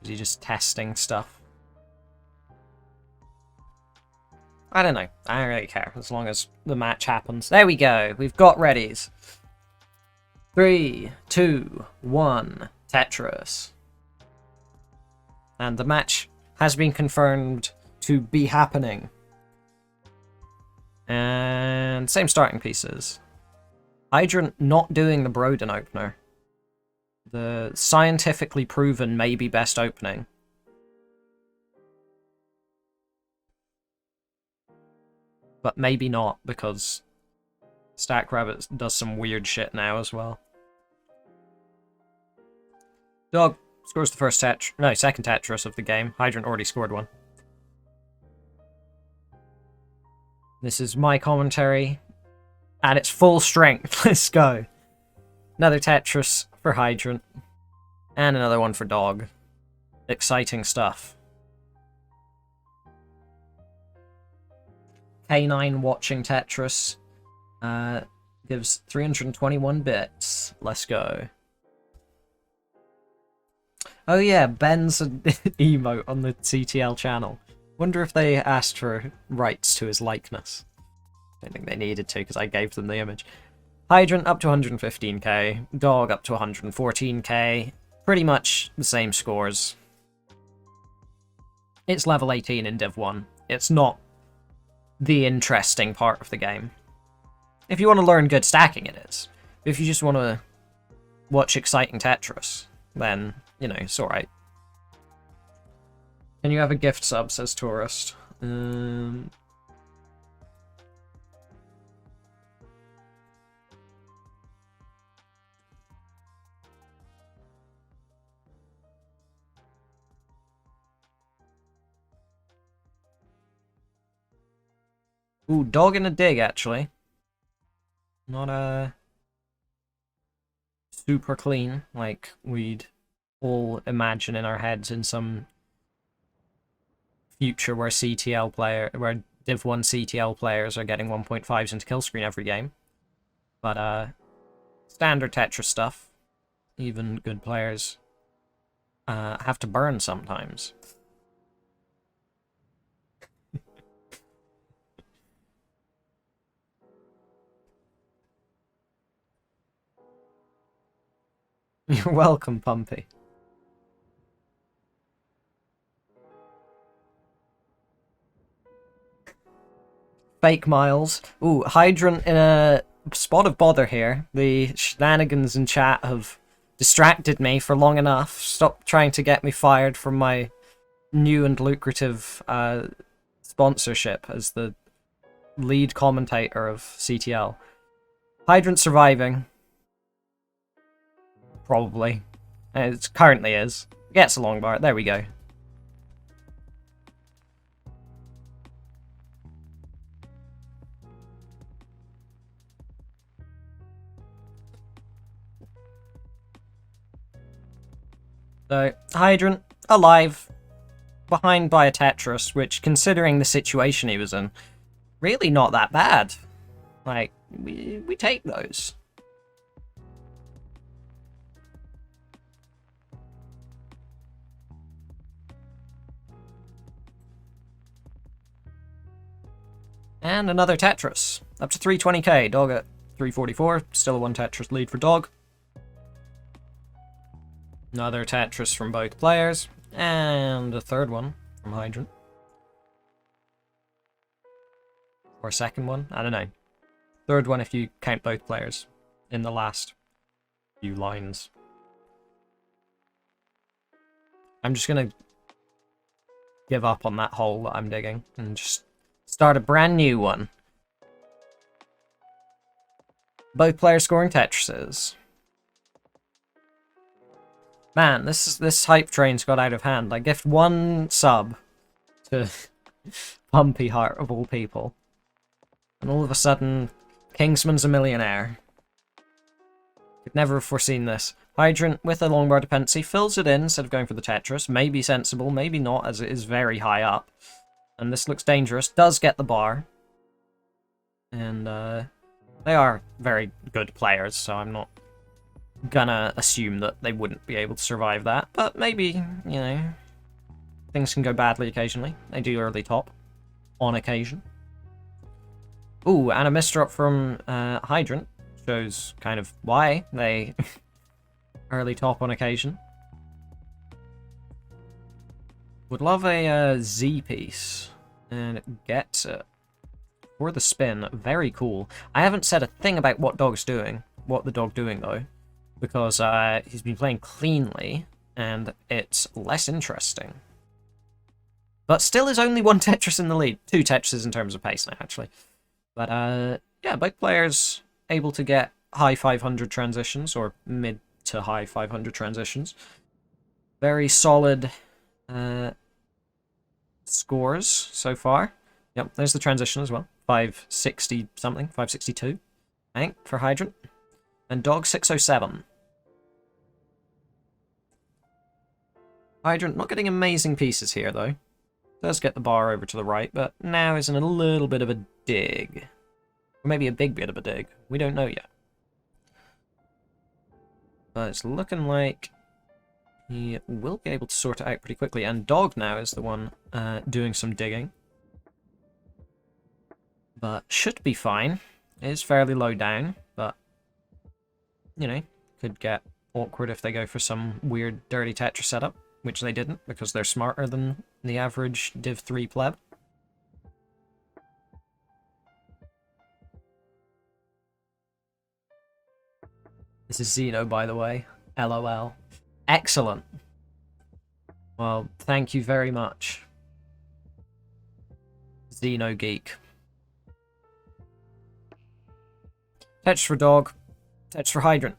Is he just testing stuff? I don't know. I don't really care, as long as the match happens. There we go. We've got readies. 3, 2, 1. Tetris. And the match has been confirmed to be happening. And same starting pieces. Hydrant not doing the Broden opener. The scientifically proven maybe best opening. But maybe not, because Stack Rabbit does some weird shit now as well. Dog scores the second Tetris of the game. Hydrant already scored one. This is my commentary at its full strength. Let's go. Another Tetris for Hydrant. And another one for Dog. Exciting stuff. K9 watching Tetris gives 321 bits. Let's go. Oh yeah, Ben's an emote on the CTL channel. Wonder if they asked for rights to his likeness. I don't think they needed to, because I gave them the image. Hydrant up to 115k, Dog up to 114k. Pretty much the same scores. It's level 18 in Div 1. It's not the interesting part of the game. If you want to learn good stacking, it is. If you just want to watch exciting Tetris, then, you know, it's alright. Can you have a gift sub, says Tourist. Ooh, Dog in a dig, actually. Not super clean, like we'd all imagine in our heads in some future where Div 1 CTL players are getting 1.5s into kill screen every game. But standard Tetris stuff. Even good players have to burn sometimes. You're welcome, Pumpy. Fake Miles. Ooh, Hydrant in a spot of bother here. The shenanigans in chat have distracted me for long enough. Stop trying to get me fired from my new and lucrative sponsorship as the lead commentator of CTL. Hydrant surviving. Probably. It currently is. Gets a long bar. There we go. So, Hydrant, alive. Behind by a Tetris, which, considering the situation he was in, really not that bad. Like, we take those. And another Tetris. Up to 320k. Dog at 344. Still a one Tetris lead for Dog. Another Tetris from both players. And a third one from Hydrant. Or a second one. I don't know. Third one if you count both players in the last few lines. I'm just going to give up on that hole that I'm digging and just start a brand new one. Both players scoring Tetrises. Man, this hype train's got out of hand. I gift one sub to Pumpy Heart of all people. And all of a sudden, Kingsman's a millionaire. Could never have foreseen this. Hydrant with a longbar dependency fills it in instead of going for the Tetris. Maybe sensible, maybe not, as it is very high up. And this looks dangerous. Does get the bar. And they are very good players, so I'm not gonna assume that they wouldn't be able to survive that, but maybe, you know, things can go badly occasionally. They do early top, on occasion. Ooh, and a misdrop from Hydrant shows kind of why they early top on occasion. Would love a Z piece, and it gets it. For the spin, very cool. I haven't said a thing about what the dog doing though, because he's been playing cleanly, and it's less interesting. But still is only one Tetris in the lead. 2 Tetrises in terms of pace now, actually. But yeah, both players able to get high 500 transitions, or mid to high 500 transitions. Very solid scores so far. Yep, there's the transition as well. 560 something, 562, I think, for Hydrant. And Dog 607. Hydrant not getting amazing pieces here, though. Does get the bar over to the right, but now is in a little bit of a dig. Or maybe a big bit of a dig. We don't know yet. But it's looking like he will be able to sort it out pretty quickly. And Dog now is the one doing some digging. But should be fine. It is fairly low down, but, you know, could get awkward if they go for some weird dirty Tetris setup, which they didn't, because they're smarter than the average Div 3 pleb. This is Xeno, by the way. LOL. Excellent. Well, thank you very much, Xeno Geek. Tetris for Dog, Tetris for Hydrant.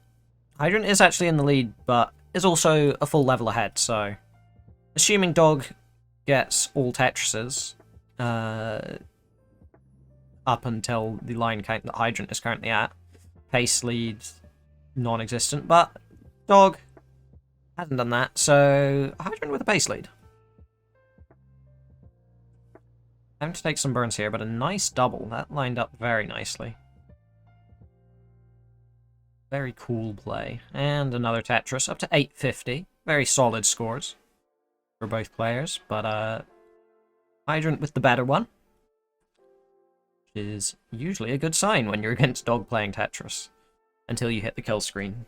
Hydrant is actually in the lead, but is also a full level ahead, so assuming Dog gets all Tetrises up until the line count that Hydrant is currently at, pace lead non-existent, but Dog hasn't done that, so Hydrant with a pace lead. Having to take some burns here, but a nice double. That lined up very nicely. Very cool play. And another Tetris, up to 850. Very solid scores for both players, but Hydrant with the better one, which is usually a good sign when you're against Dog playing Tetris, until you hit the kill screen.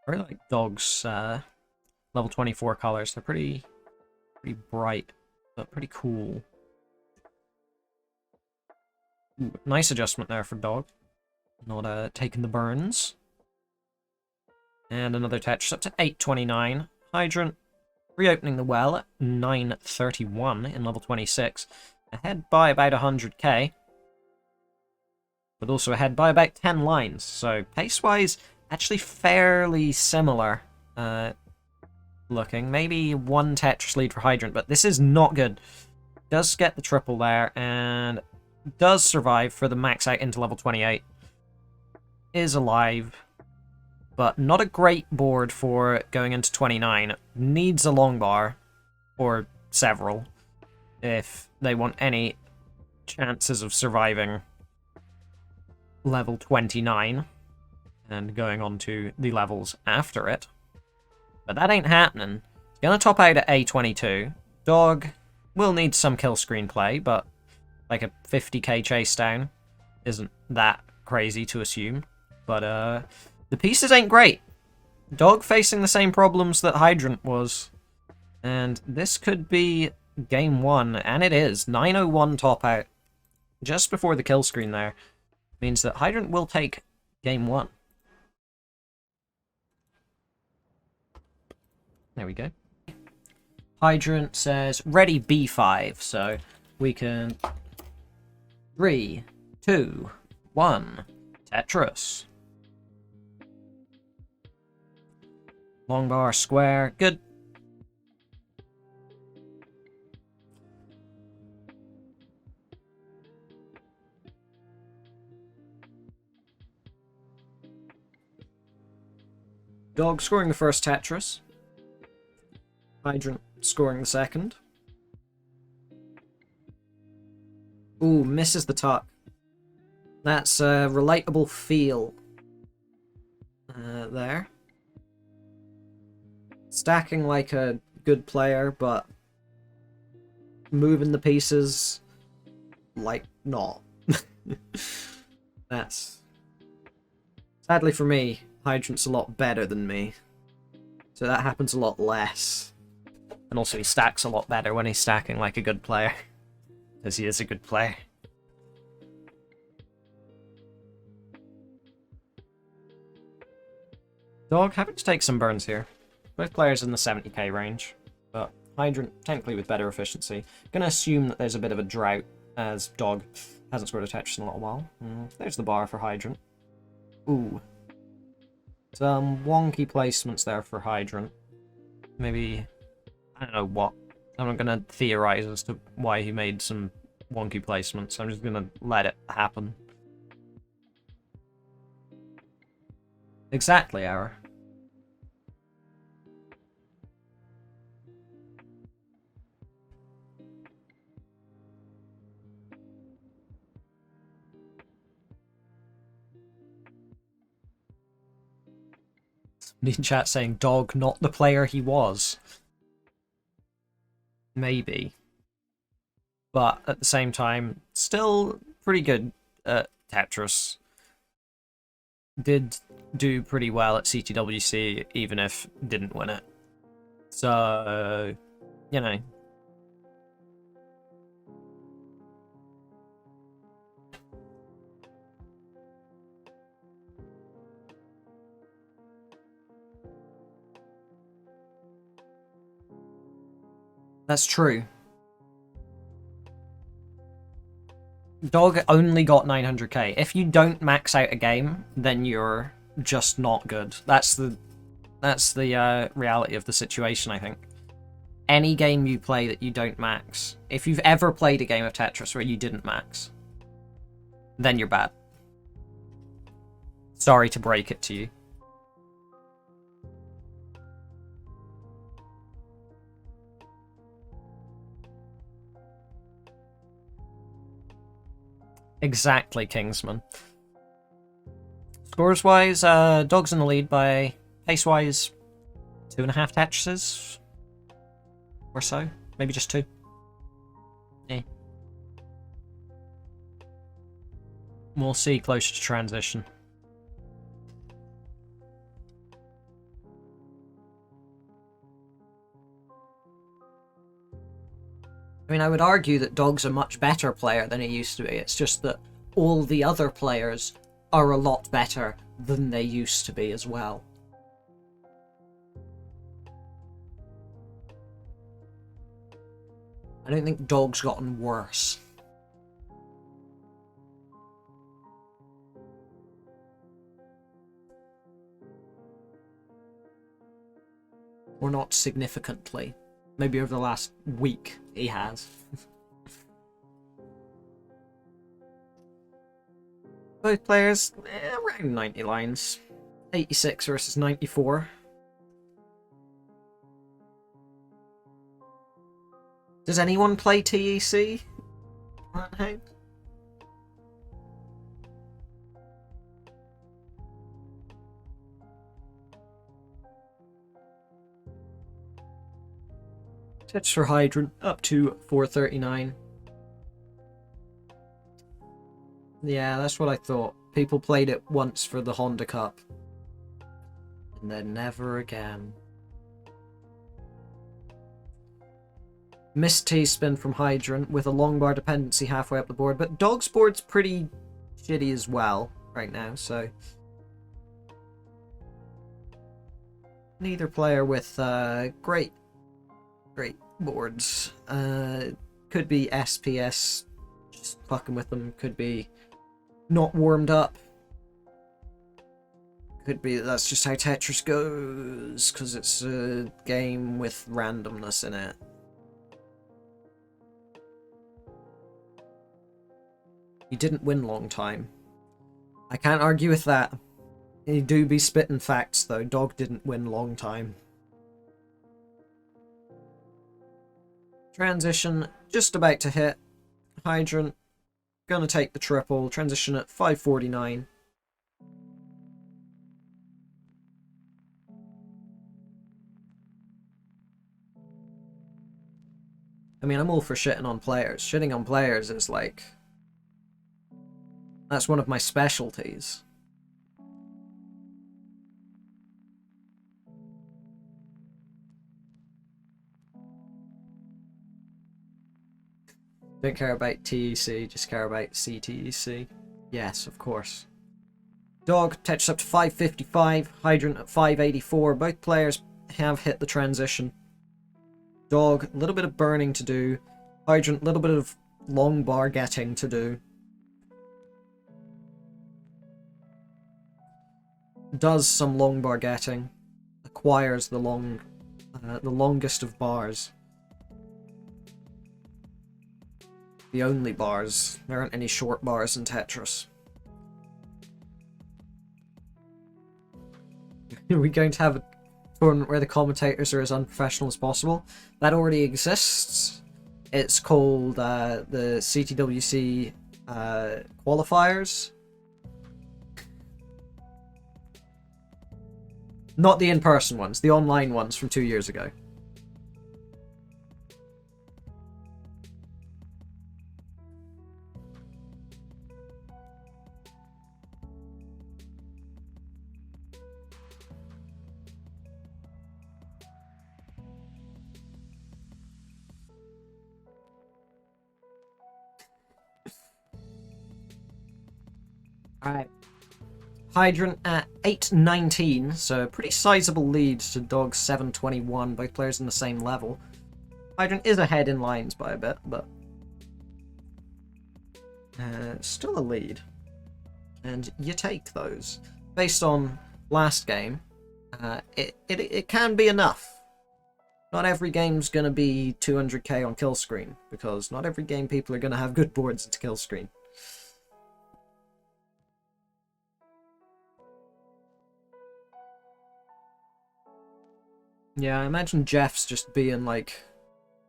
I really like Dog's level 24 colors. They're pretty bright, but pretty cool. Ooh, nice adjustment there for Dog. Not taking the burns. And another Tetris up to 829. Hydrant reopening the well at 931 in level 26. Ahead by about 100k. But also ahead by about 10 lines. So pace-wise, actually fairly similar looking. Maybe 1 Tetris lead for Hydrant, but this is not good. Does get the triple there, and does survive for the max out into level 28. Is alive, but not a great board for going into 29. Needs a long bar, or several, if they want any chances of surviving level 29 and going on to the levels after it. But that ain't happening. It's gonna top out at A22. Dog will need some kill screen play, but like a 50k chase down isn't that crazy to assume. But the pieces ain't great. Dog facing the same problems that Hydrant was. And this could be game 1, and it is. 901 top out. Just before the kill screen there. Means that Hydrant will take game 1. There we go. Hydrant says ready B5, so we can 3, 2, 1, Tetris. Long bar, square, good. Dog scoring the first Tetris. Hydrant scoring the second. Ooh, misses the tuck. That's a relatable feel. There. Stacking like a good player, but moving the pieces like not. That's... Sadly for me, Hydrant's a lot better than me. So that happens a lot less. And also he stacks a lot better when he's stacking like a good player. Because he is a good player. Dog, having to take some burns here. Both players in the 70k range. But Hydrant technically with better efficiency. Gonna assume that there's a bit of a drought as Dog hasn't scored a Tetris in a little while. There's the bar for Hydrant. Ooh. Some wonky placements there for Hydrant. Maybe... I don't know what. I'm not gonna theorize as to why he made some wonky placements. I'm just gonna let it happen. Exactly, Arrow. Somebody in chat saying Dog not the player he was. Maybe. But at the same time, still pretty good at Tetris. Did do pretty well at CTWC, even if didn't win it. So, you know. That's true. Dog only got 900k. If you don't max out a game, then you're just not good. That's the reality of the situation, I think. Any game you play that you don't max, if you've ever played a game of Tetris where you didn't max, then you're bad. Sorry to break it to you. Exactly, Kingsman. Scores-wise, Dog's in the lead by, pace-wise, 2.5 Tetrises. Or so. Maybe just 2. Yeah. We'll see closer to transition. I mean, I would argue that Dog's a much better player than he used to be. It's just that all the other players are a lot better than they used to be as well. I don't think Dog's gotten worse. Or not significantly. Maybe over the last week he has. Both players, around 90 lines. 86 versus 94. Does anyone play TEC? Tetris for Hydrant, up to 439. Yeah, that's what I thought. People played it once for the Honda Cup. And then never again. Missed T-spin from Hydrant with a long bar dependency halfway up the board, but Dog's board's pretty shitty as well right now, so... Neither player with great boards. Could be SPS, just fucking with them. Could be not warmed up. Could be that's just how Tetris goes, because it's a game with randomness in it. You didn't win long time. I can't argue with that. You do be spitting facts, though. Dog didn't win long time. Transition just about to hit. Hydrant gonna take the triple, transition at 549. I mean, I'm all for shitting on players. Shitting on players is like... That's one of my specialties. Don't care about TEC, just care about CTEC. Yes, of course. Dog, Tetris up to 555, Hydrant at 584. Both players have hit the transition. Dog, a little bit of burning to do. Hydrant, a little bit of long bar getting to do. Does some long bar getting. Acquires the longest of bars. The only bars. There aren't any short bars in Tetris. Are we going to have a tournament where the commentators are as unprofessional as possible? That already exists. It's called the CTWC qualifiers. Not the in-person ones, the online ones from 2 years ago. Alright. Hydrant at 819, so a pretty sizable lead to Dog 721, both players in the same level. Hydrant is ahead in lines by a bit, but still a lead. And you take those. Based on last game, it can be enough. Not every game's going to be 200k on kill screen, because not every game people are going to have good boards into kill screen. Yeah, I imagine Jeff's just being like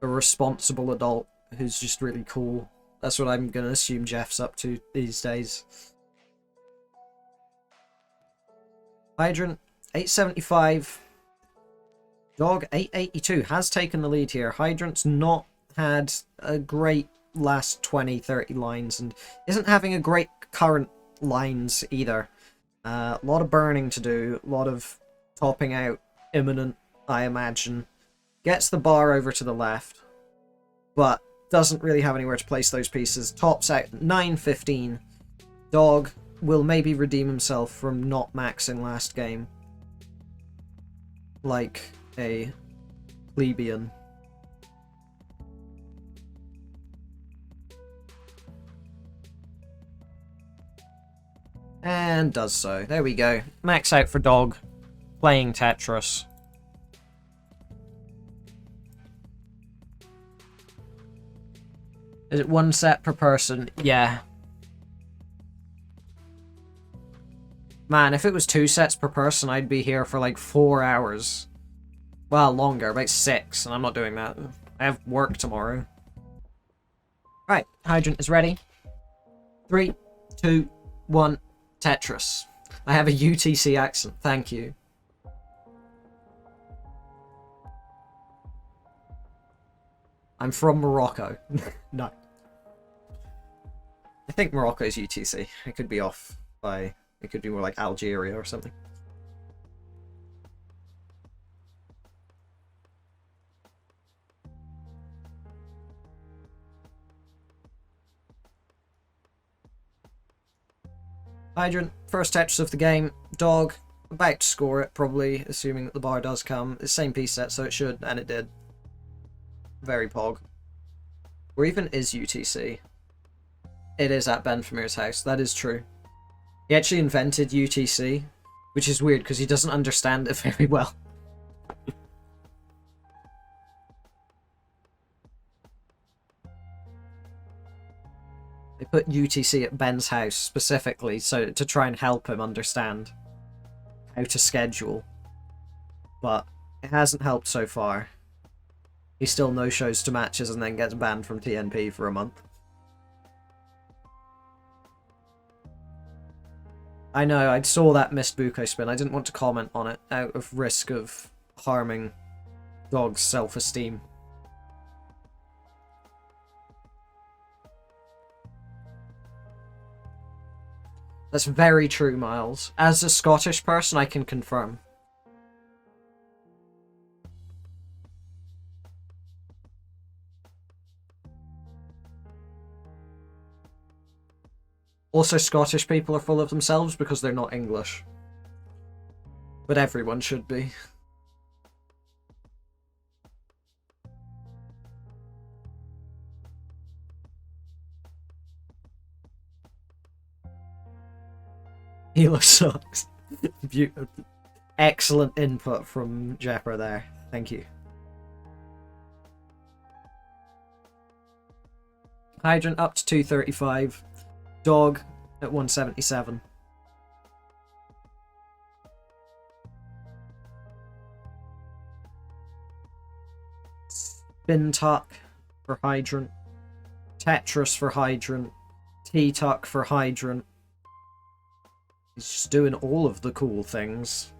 a responsible adult who's just really cool. That's what I'm gonna assume Jeff's up to these days. Hydrant, 875. Dog, 882, has taken the lead here. Hydrant's not had a great last 20-30 lines and isn't having a great current lines either. A lot of burning to do, a lot of topping out imminent, I imagine. Gets the bar over to the left, but doesn't really have anywhere to place those pieces. Tops out 915. Dog will maybe redeem himself from not maxing last game. Like a plebeian. And does so. There we go. Max out for Dog. Playing Tetris. Is it one set per person? Yeah. Man, if it was 2 sets per person, I'd be here for like 4 hours. Well, longer, about 6, and I'm not doing that. I have work tomorrow. Right, Hydrant is ready. 3, 2, 1, Tetris. I have a UTC accent, thank you. I'm from Morocco. No. I think Morocco's UTC. It could be off by... It could be more like Algeria or something. Hydrant, first Tetris of the game. Dog, about to score it, probably, assuming that the bar does come. It's the same piece set, so it should, and it did. Very pog. Or even is UTC. It is at Ben Famir's house, that is true. He actually invented UTC, which is weird because he doesn't understand it very well. They put UTC at Ben's house specifically so to try and help him understand how to schedule. But it hasn't helped so far. He still no-shows to matches and then gets banned from TNP for a month. I know, I saw that missed Buko spin. I didn't want to comment on it out of risk of harming Dog's self-esteem. That's very true, Miles. As a Scottish person, I can confirm. Also, Scottish people are full of themselves because they're not English. But everyone should be. Elo sucks. Excellent input from Jepper there. Thank you. Hydrant up to 235. Dog at 177. Spin Tuck for Hydrant. Tetris for Hydrant. T-Tuck for Hydrant. He's just doing all of the cool things.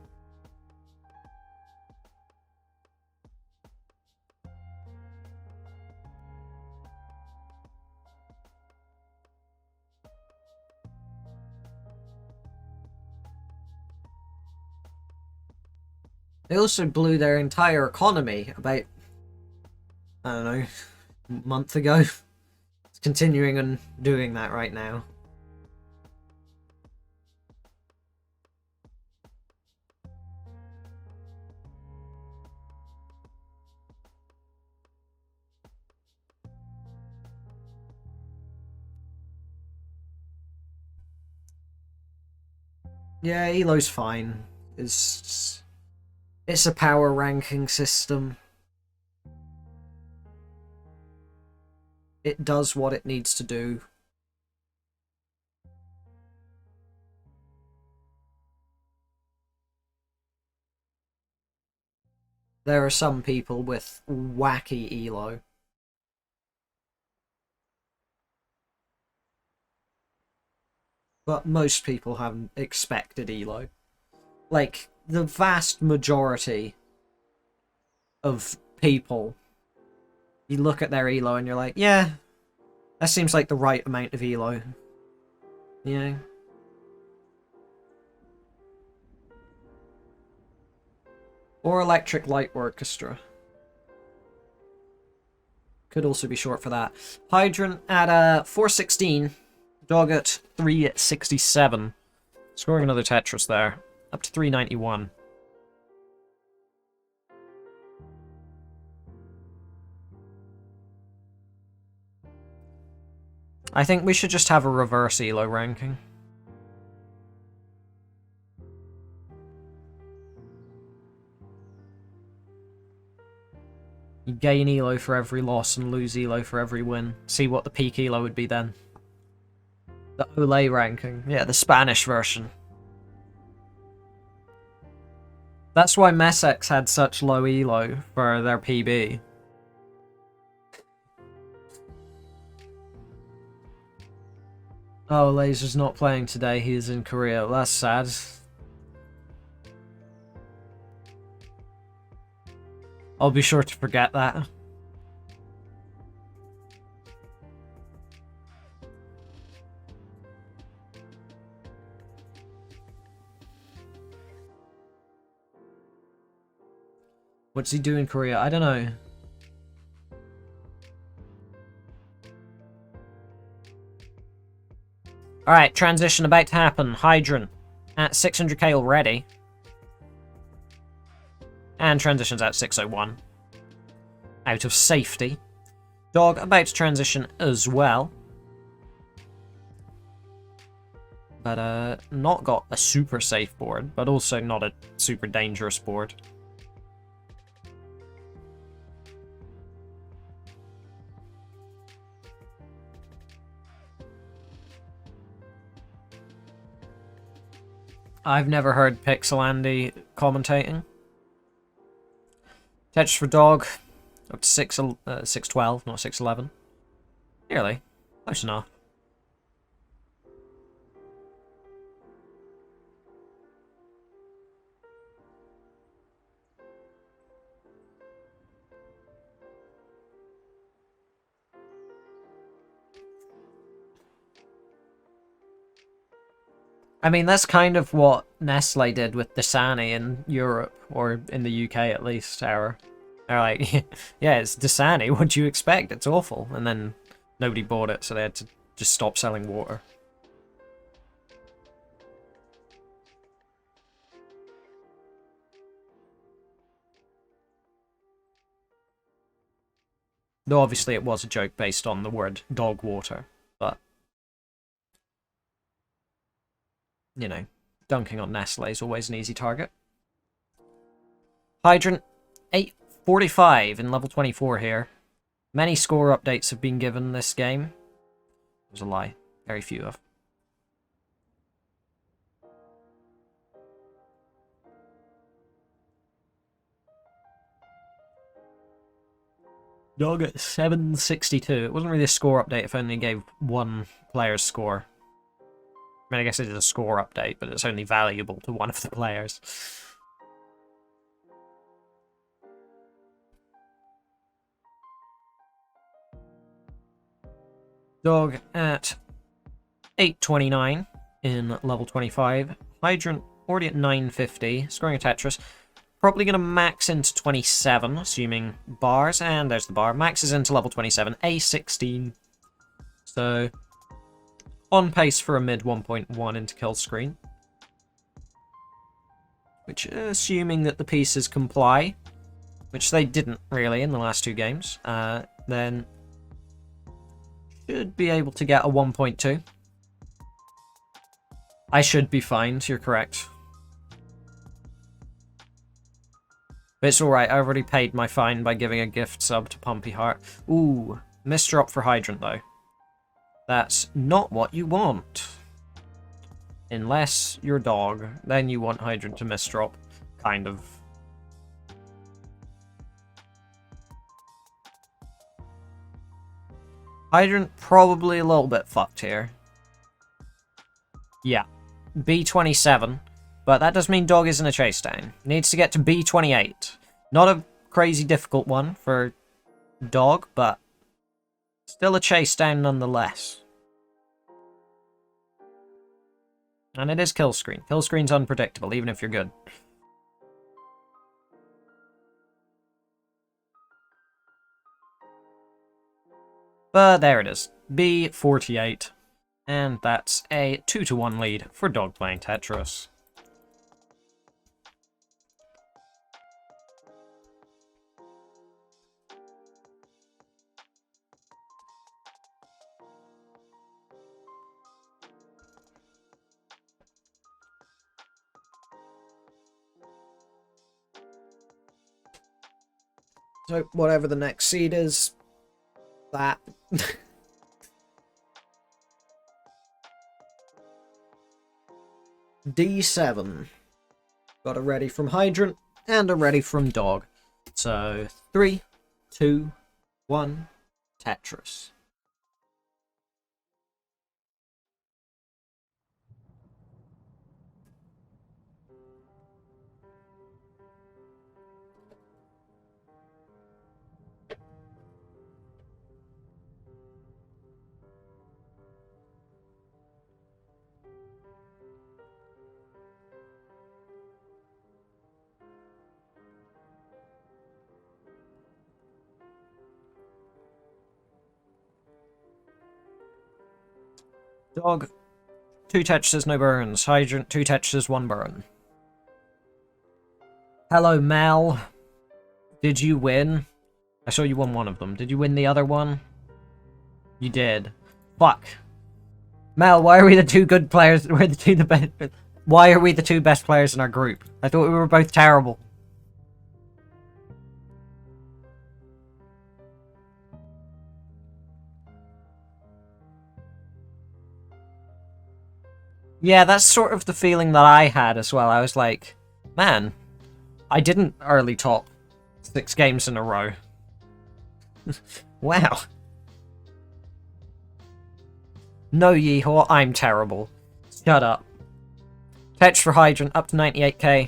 They also blew their entire economy about, I don't know, a month ago. It's continuing and doing that right now. Yeah, Elo's fine. It's a power ranking system. It does what it needs to do. There are some people with wacky Elo. But most people have expected Elo. Like, the vast majority of people, you look at their Elo and you're like, yeah, that seems like the right amount of Elo. You know? Or Electric Light Orchestra. Could also be short for that. Hydrant at 416. Dog at 367. Scoring another Tetris there. Up to 391. I think we should just have a reverse Elo ranking. You gain Elo for every loss and lose Elo for every win. See what the peak Elo would be then. The Olay ranking. Yeah, the Spanish version. That's why Messex had such low Elo for their PB. Oh, Laser's not playing today, he is in Korea. That's sad. I'll be sure to forget that. What's he doing in Korea? I don't know. Alright, transition about to happen. Hydrant at 600k already. And transition's at 601. Out of safety. Dog about to transition as well. But not got a super safe board, but also not a super dangerous board. I've never heard Pixel Andy commentating. Tetris for Dog, up to 612, not 611. Nearly. Close enough. I mean, that's kind of what Nestle did with Dasani in Europe, or in the UK at least. They're like, yeah, it's Dasani. What do you expect? It's awful. And then nobody bought it, so they had to just stop selling water. Though obviously it was a joke based on the word dog water, but you know, dunking on Nestle is always an easy target. Hydrant, 845 in level 24 here. Many score updates have been given this game. There's a lie. Very few of. Dog at 762. It wasn't really a score update if only gave one player's score. I mean, I guess it is a score update, but it's only valuable to one of the players. Dog at 829 in level 25. Hydrant already at 950, scoring a Tetris. Probably going to max into 27, assuming bars, and there's the bar. Maxes into level 27, A16. So, on pace for a mid 1.1 into kill screen. Which, assuming that the pieces comply, which they didn't really in the last two games, then should be able to get a 1.2. I should be fined, you're correct. But it's alright, I already paid my fine by giving a gift sub to Pumpy Heart. Ooh, misdrop for Hydrant though. That's not what you want. Unless you're dog, then you want Hydrant to misdrop. Kind of. Hydrant probably a little bit fucked here. Yeah. B27. But that does mean dog isn't a chase down. Needs to get to B28. Not a crazy difficult one for dog, but still a chase down nonetheless. And it is kill screen. Kill screen's unpredictable, even if you're good. But there it is. B48. And that's a 2-1 lead for dog playing Tetris. So, whatever the next seed is, that. D7. Got a ready from Hydrant and a ready from Dog. So, 3, 2, 1, Tetris. Dog, 2 Tetrises, no burns. Hydrant, 2 Tetrises, 1 burn. Hello, Mel. Did you win? I saw you won one of them. Did you win the other one? You did. Fuck. Mel, why are we the 2 good players? We're the best. Why are we the 2 best players in our group? I thought we were both terrible. Yeah, that's sort of the feeling that I had as well. I was like, man, I didn't early top 6 games in a row. Wow. No yeehaw, I'm terrible. Shut up. Fetch for Hydrant, up to 98k.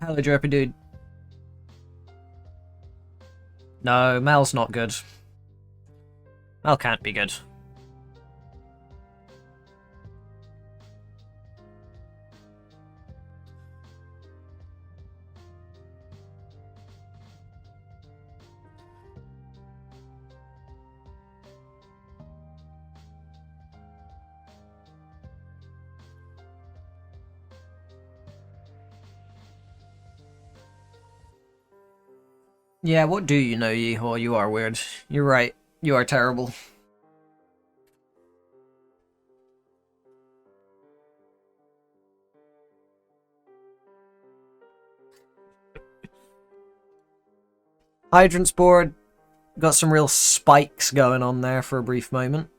Hello, Jerpy dude. No, Mel's not good. Mel can't be good. Yeah, what do you know, Yeehaw? You are weird. You're right. You are terrible. Hydrant's board got some real spikes going on there for a brief moment.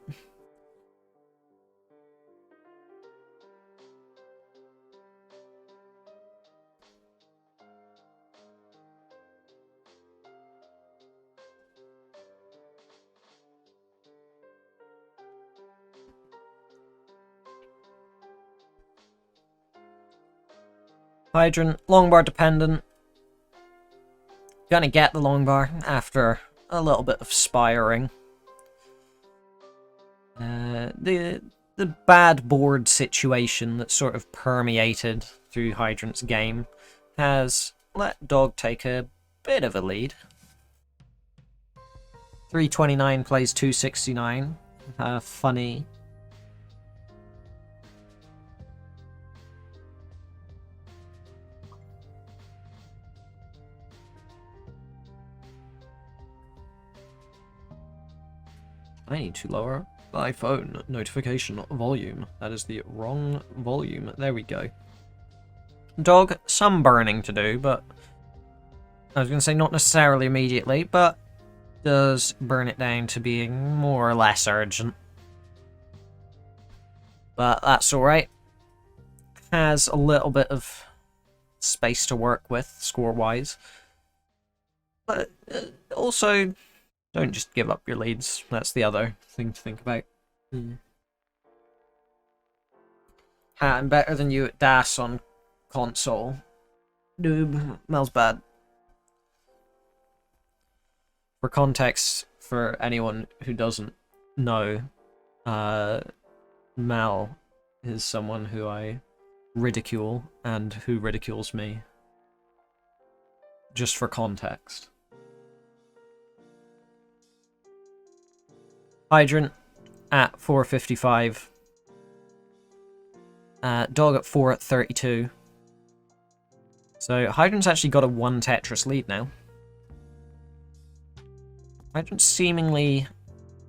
Hydrant, long bar dependent. Gonna get the long bar after a little bit of spiring. The bad board situation that sort of permeated through Hydrant's game has let Dog take a bit of a lead. 329 plays 269. Funny. I need to lower my phone notification volume. That is the wrong volume. There we go. Dog, some burning to do, but I was going to say not necessarily immediately, but does burn it down to being more or less urgent. But that's alright. Has a little bit of space to work with, score-wise. But also, don't just give up your leads. That's the other thing to think about. I'm better than you at DAS on console. Noob. Mel's bad. For context, for anyone who doesn't know, Mel is someone who I ridicule and who ridicules me. Just for context. Hydrant at 455. Dog at 432. So Hydrant's actually got a 1 Tetris lead now. Hydrant's seemingly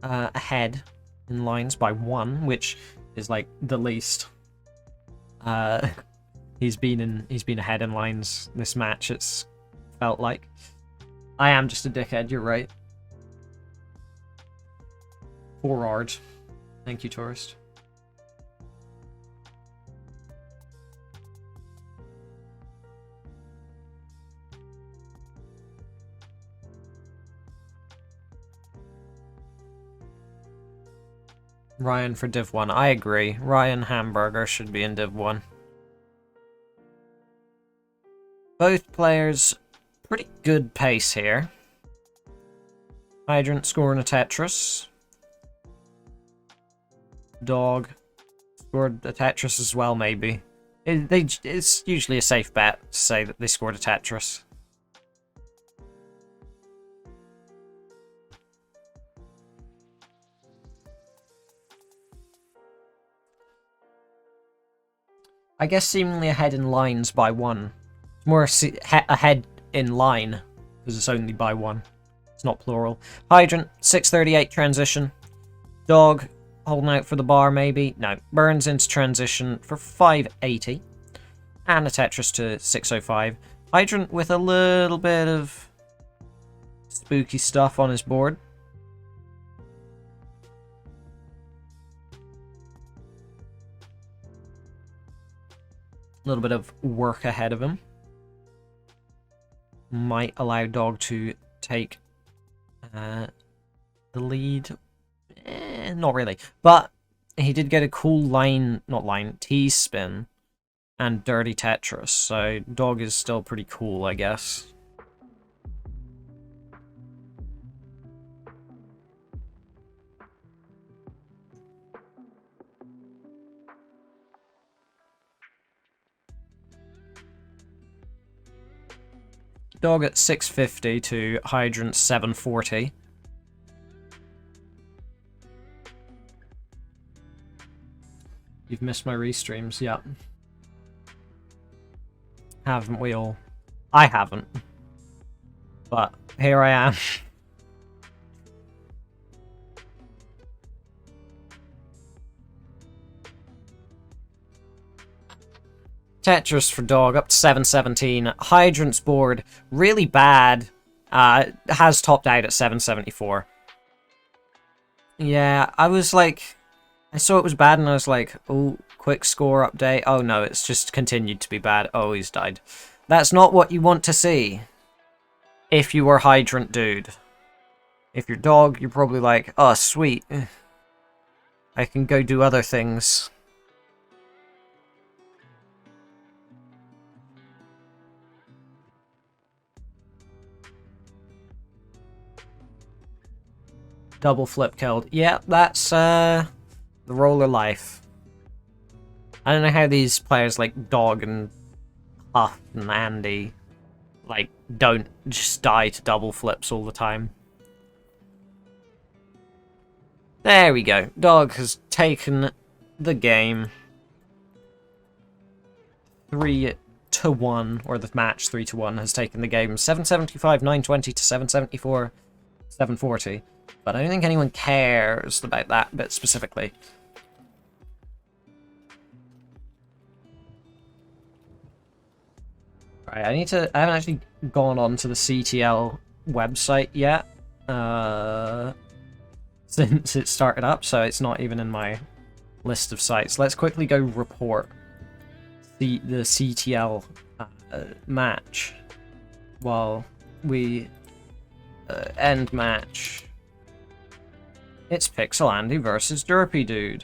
ahead in lines by 1, which is like the least. He's been ahead in lines this match, it's felt like. I am just a dickhead, you're right. Forward. Thank you, tourist. Ryan for Div 1. I agree. Ryan Hamburger should be in Div 1. Both players pretty good pace here. Hydrant scoring a Tetris. Dog scored a Tetris as well, maybe. It's usually a safe bet to say that they scored a Tetris. I guess seemingly ahead in lines by 1. It's more ahead in line, because it's only by 1. It's not plural. Hydrant, 638 transition. Dog, holding out for the bar maybe. No, burns into transition for 580. And a Tetris to 605. Hydrant with a little bit of spooky stuff on his board. A little bit of work ahead of him. Might allow Dog to take the lead. Not really. But he did get a cool T-spin and dirty Tetris. So Dog is still pretty cool, I guess. Dog at 650 to Hydrant 740. You've missed my restreams, yeah. Haven't we all? I haven't. But here I am. Tetris for dog, up to 717. Hydrant's board, really bad. Has topped out at 774. Yeah, I was like... I saw it was bad and I was like, oh, quick score update. Oh no, it's just continued to be bad. Oh, he's died. That's not what you want to see. If you were Hydrant dude. If you're dog, you're probably like, oh, sweet. I can go do other things. Double flip killed. Yeah, that's the role of life. I don't know how these players like Dog and Huff and Andy like don't just die to double flips all the time. There we go. Dog has taken the game 3-1, or the match 3-1 has taken the game 775, 920 to 774, 740. But I don't think anyone cares about that bit specifically. Right, I haven't actually gone on to the CTL website yet. Since it started up, so it's not even in my list of sites. Let's quickly go report the CTL match while we end match. It's Pixel Andy versus Derpy Dude.